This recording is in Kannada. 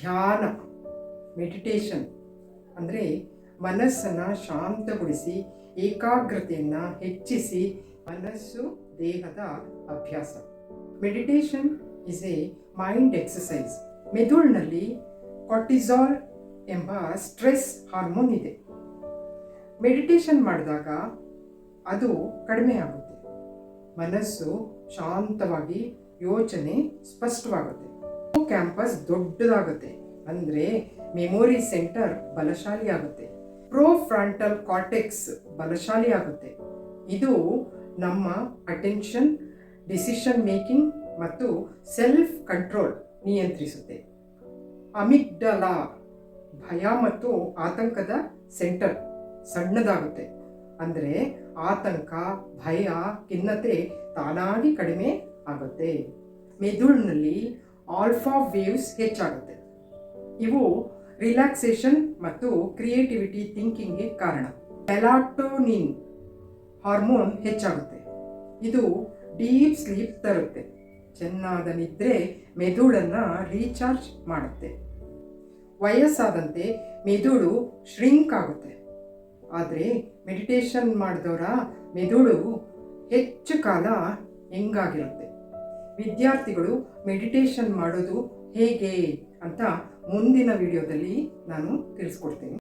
ಧ್ಯಾನ ಮೆಡಿಟೇಷನ್ ಅಂದರೆ ಮನಸ್ಸನ್ನು ಶಾಂತಗೊಳಿಸಿ ಏಕಾಗ್ರತೆಯನ್ನು ಹೆಚ್ಚಿಸಿ ಮನಸ್ಸು ದೇಹದ ಅಭ್ಯಾಸ. Meditation is A mind exercise. ಮೆದುಳಿನಲ್ಲಿ ಕಾರ್ಟಿಸಾಲ್ ಎಂಬ ಸ್ಟ್ರೆಸ್ ಹಾರ್ಮೋನ್ ಇದೆ. ಮೆಡಿಟೇಷನ್ ಮಾಡಿದಾಗ ಅದು ಕಡಿಮೆ ಆಗುತ್ತೆ. ಮನಸ್ಸು ಶಾಂತವಾಗಿ ಯೋಚನೆ ಸ್ಪಷ್ಟವಾಗುತ್ತೆ. ಕ್ಯಾಂಪಸ್ ದೊಡ್ಡದಾಗುತ್ತೆ, ಅಂದರೆ ಮೆಮೊರಿ ಸೆಂಟರ್ ಬಲಶಾಲಿ ಆಗುತ್ತೆ. ಪ್ರೋಫ್ರಂಟಲ್ ಕಾರ್ಟೆಕ್ಸ್ ಬಲಶಾಲಿ ಆಗುತ್ತೆ. ಇದು ನಮ್ಮ ಅಟೆನ್ಷನ್, ಡಿಸಿಷನ್ ಮೇಕಿಂಗ್ ಮತ್ತು ಸೆಲ್ಫ್ ಕಂಟ್ರೋಲ್ ನಿಯಂತ್ರಿಸುತ್ತೆ. ಅಮಿಗ್ಡಲಾ ಭಯ ಮತ್ತು ಆತಂಕದ ಸೆಂಟರ್ ಸಣ್ಣದಾಗುತ್ತೆ, ಅಂದರೆ ಆತಂಕ, ಭಯ, ಖಿನ್ನತೆ ತಾನಾಗಿ ಕಡಿಮೆ ಆಗುತ್ತೆ. ಮೆದುಳಿನಲ್ಲಿ ಆಲ್ಫಾ ವೇವ್ಸ್ ಹೆಚ್ಚಾಗುತ್ತೆ. ಇವು ರಿಲ್ಯಾಕ್ಸೇಷನ್ ಮತ್ತು ಕ್ರಿಯೇಟಿವಿಟಿ ಥಿಂಕಿಂಗ್ಗೆ ಕಾರಣ. ಮೆಲಾಟೋನಿನ್ ಹಾರ್ಮೋನ್ ಹೆಚ್ಚಾಗುತ್ತೆ. ಇದು ಡೀಪ್ ಸ್ಲೀಪ್ ತರುತ್ತೆ. ಚೆನ್ನಾದ ನಿದ್ರೆ ಮೆದುಳನ್ನು ರೀಚಾರ್ಜ್ ಮಾಡುತ್ತೆ. ವಯಸ್ಸಾದಂತೆ ಮೆದುಳು ಶ್ರಿಂಕ್ ಆಗುತ್ತೆ. ಆದರೆ ಮೆಡಿಟೇಷನ್ ಮಾಡಿದವರ ಮೆದುಳು ಹೆಚ್ಚು ಕಾಲ ಹೆಂಗಾಗಿರುತ್ತೆ. ವಿದ್ಯಾರ್ಥಿಗಳು ಮೆಡಿಟೇಷನ್ ಮಾಡೋದು ಹೇಗೆ ಅಂತ ಮುಂದಿನ ವಿಡಿಯೋದಲ್ಲಿ ನಾನು ತಿಳಿಸ್ಕೊಡ್ತೀನಿ.